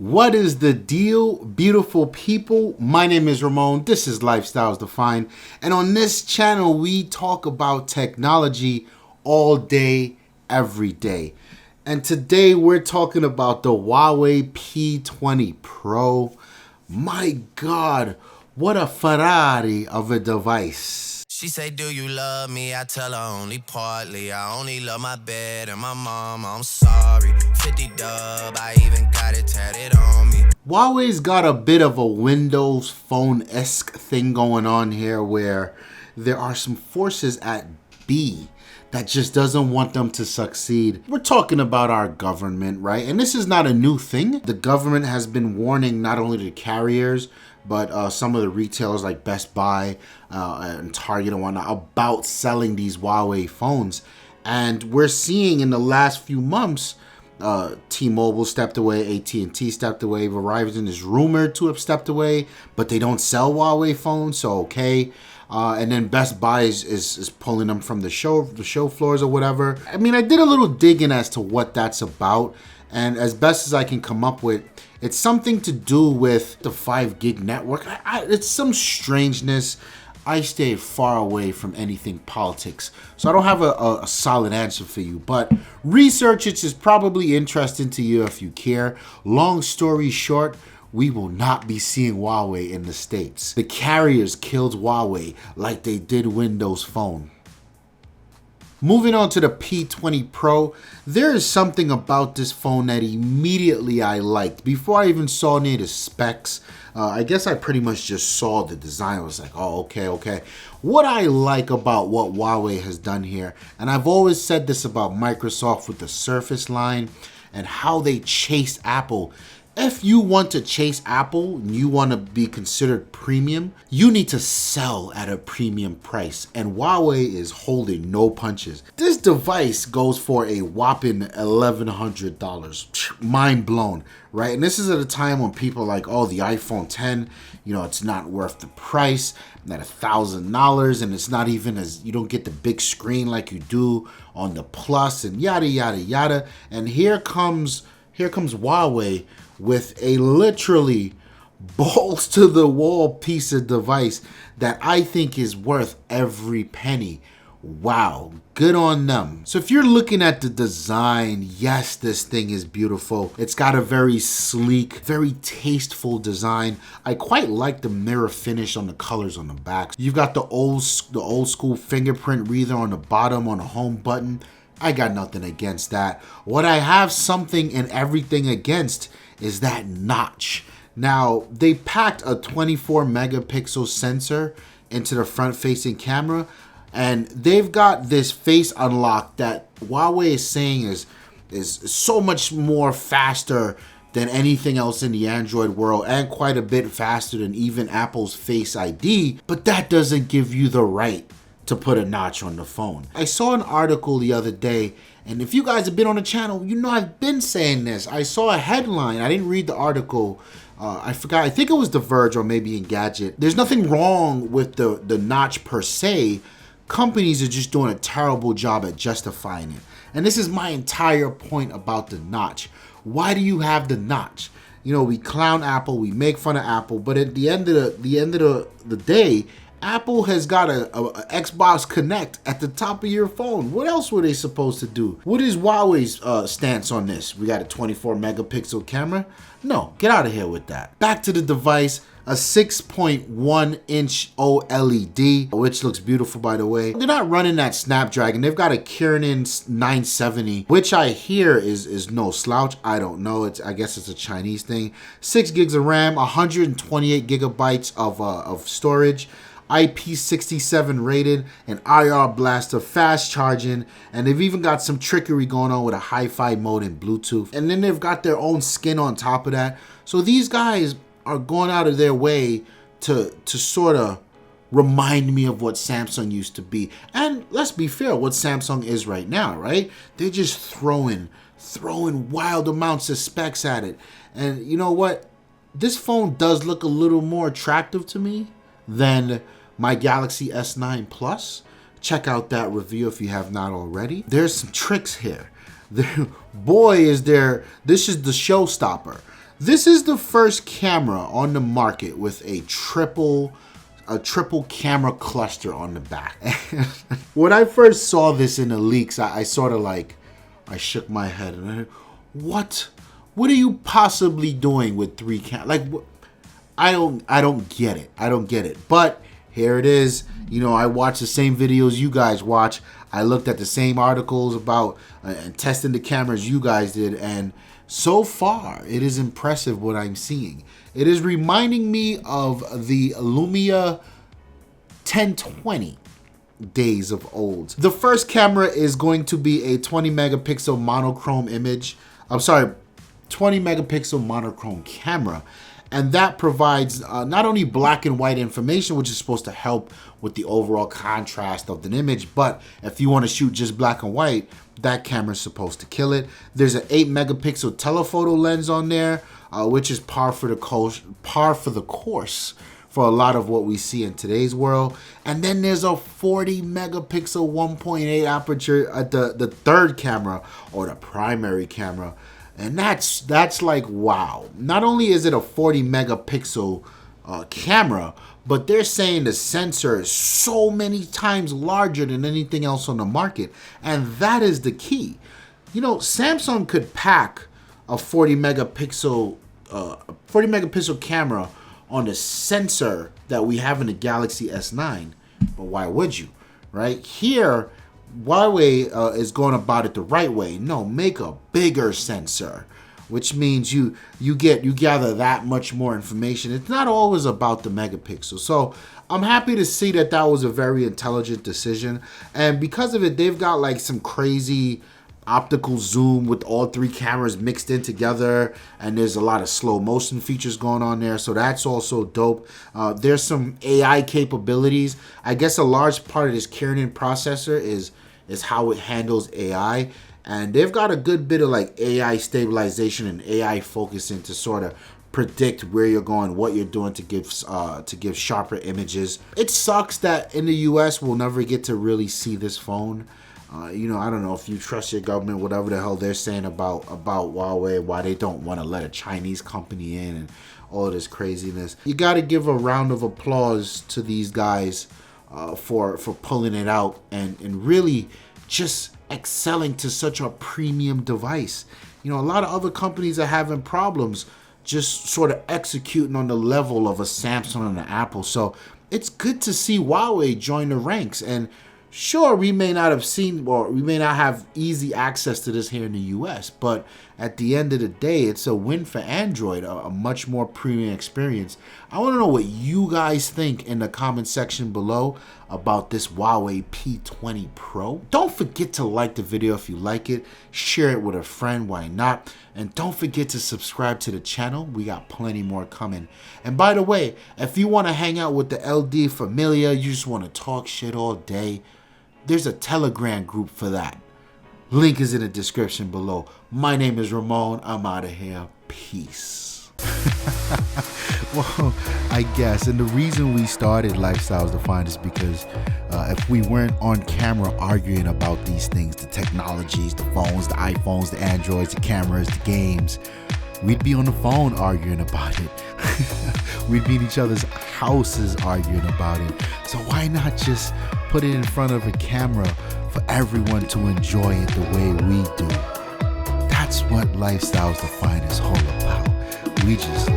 What is the deal, beautiful people? My name is Ramon. This is Lifestyles Defined. And on this channel, we talk about technology all day, every day. And today we're talking about the Huawei P20 Pro. My God, what a Ferrari of a device. She say, do you love me? I tell her only partly. I only love my bed and my mom. I'm sorry. 50 dub, I even got it tatted on me. Huawei's got a bit of a Windows Phone-esque thing going on here where there are some forces at B that just doesn't want them to succeed. We're talking about our government, right? And this is not a new thing. The government has been warning not only the carriers, but some of the retailers like Best Buy and Target and whatnot about selling these Huawei phones. And we're seeing in the last few months, T-Mobile stepped away, AT&T stepped away, Verizon is rumored to have stepped away, but they don't sell Huawei phones, so okay. And then Best Buy is pulling them from the show floors or whatever. I mean, I did a little digging as to what that's about, and as best as I can come up with, it's something to do with the 5 gig network. It's some strangeness. I stay far away from anything politics, so I don't have a solid answer for you, but research it is probably interesting to you if you care. Long story short, we will not be seeing Huawei in the States. The carriers killed Huawei like they did Windows Phone. Moving on to the P20 Pro, there is something about this phone that immediately I liked. Before I even saw any of the specs, I guess I pretty much just saw the design. I was like, oh, okay. What I like about what Huawei has done here, and I've always said this about Microsoft with the Surface line and how they chased Apple. If you want to chase Apple and you want to be considered premium, you need to sell at a premium price. And Huawei is holding no punches. This device goes for a whopping $1,100. Mind blown, right? And this is at a time when people are like, oh, the iPhone 10, you know, it's not worth the price, at $1,000, and it's not even as, you don't get the big screen like you do on the Plus and yada, yada, yada. And here comes Huawei with a literally balls to the wall piece of device that I think is worth every penny. Wow, good on them. So if you're looking at the design, yes, this thing is beautiful. It's got a very sleek, very tasteful design. I quite like the mirror finish on the colors on the back. You've got the old school fingerprint reader on the bottom on the home button. I got nothing against that. What I have something and everything against is that notch. Now, they packed a 24 megapixel sensor into the front facing camera, and they've got this face unlock that Huawei is saying is so much more faster than anything else in the Android world, and quite a bit faster than even Apple's Face ID, but that doesn't give you the right to put a notch on the phone. I saw an article the other day, and if you guys have been on the channel, you know I've been saying this. I saw a headline. I didn't read the article. I forgot. I think it was The Verge or maybe Engadget. There's nothing wrong with the notch per se. Companies are just doing a terrible job at justifying it. And this is my entire point about the notch. Why do you have the notch? You know, we clown Apple, we make fun of Apple, but at the end of the day, Apple has got a Xbox Connect at the top of your phone. What else were they supposed to do? What is Huawei's stance on this? We got a 24 megapixel camera? No, get out of here with that. Back to the device, a 6.1 inch OLED, which looks beautiful by the way. They're not running that Snapdragon. They've got a Kirin 970, which I hear is no slouch. I don't know. I guess it's a Chinese thing. 6 gigs of RAM, 128 gigabytes of storage. IP67 rated, and IR blaster, fast charging, and they've even got some trickery going on with a hi-fi mode and Bluetooth, and then they've got their own skin on top of that. So these guys are going out of their way to sort of remind me of what Samsung used to be. And let's be fair, what Samsung is right now, right? They're just throwing wild amounts of specs at it. And you know what? This phone does look a little more attractive to me than my Galaxy S9 Plus. Check out that review if you have not already. There's some tricks here. Boy, is there, this is the showstopper. This is the first camera on the market with a triple camera cluster on the back. When I first saw this in the leaks, I sort of like, I shook my head and what are you possibly doing with 3 cameras? Like, I don't get it. But here it is. You know, I watch the same videos you guys watch. I looked at the same articles about and testing the cameras you guys did, and so far it is impressive what I'm seeing. It is reminding me of the Lumia 1020 days of old. The first camera is going to be a 20 megapixel monochrome image. 20 megapixel monochrome camera. And that provides not only black and white information, which is supposed to help with the overall contrast of the image, but if you want to shoot just black and white, that camera is supposed to kill it. There's an 8 megapixel telephoto lens on there, which is par for the course for a lot of what we see in today's world. And then there's a 40 megapixel 1.8 aperture at the third camera, or the primary camera. And that's like, wow. Not only is it a 40 megapixel camera, but they're saying the sensor is so many times larger than anything else on the market. And that is the key. You know, Samsung could pack a 40 megapixel camera on the sensor that we have in the Galaxy S9. But why would you, right? Here, Huawei is going about it the right way. No, make a bigger sensor, which means you gather that much more information. It's not always about the megapixel. So I'm happy to see that was a very intelligent decision. And because of it, they've got like some crazy optical zoom with all 3 cameras mixed in together, and there's a lot of slow motion features going on there, so that's also dope. There's some AI capabilities. I guess a large part of this Kirin processor is how it handles AI, and they've got a good bit of like AI stabilization and AI focusing to sort of predict where you're going, what you're doing to give sharper images. It sucks that in the US we'll never get to really see this phone. You know, I don't know if you trust your government, whatever the hell they're saying about Huawei, why they don't want to let a Chinese company in and all this craziness. You got to give a round of applause to these guys for pulling it out and really just excelling to such a premium device. You know, a lot of other companies are having problems just sort of executing on the level of a Samsung and an Apple. So it's good to see Huawei join the ranks. And sure, we may not have easy access to this here in the US, but at the end of the day, it's a win for Android, a much more premium experience. I want to know what you guys think in the comment section below about this Huawei P20 Pro. Don't forget to like the video if you like it, share it with a friend, why not? And don't forget to subscribe to the channel. We got plenty more coming. And by the way, if you want to hang out with the LD Familia, you just want to talk shit all day, there's a Telegram group for that. Link is in the description below. My name is Ramon. I'm out of here. Peace. Well, I guess. And the reason we started Lifestyles Defined is because if we weren't on camera arguing about these things, the technologies, the phones, the iPhones, the Androids, the cameras, the games, we'd be on the phone arguing about it. We'd be in each other's houses arguing about it. So why not just put it in front of a camera for everyone to enjoy it the way we do? That's what Lifestyles Defined is all about. We just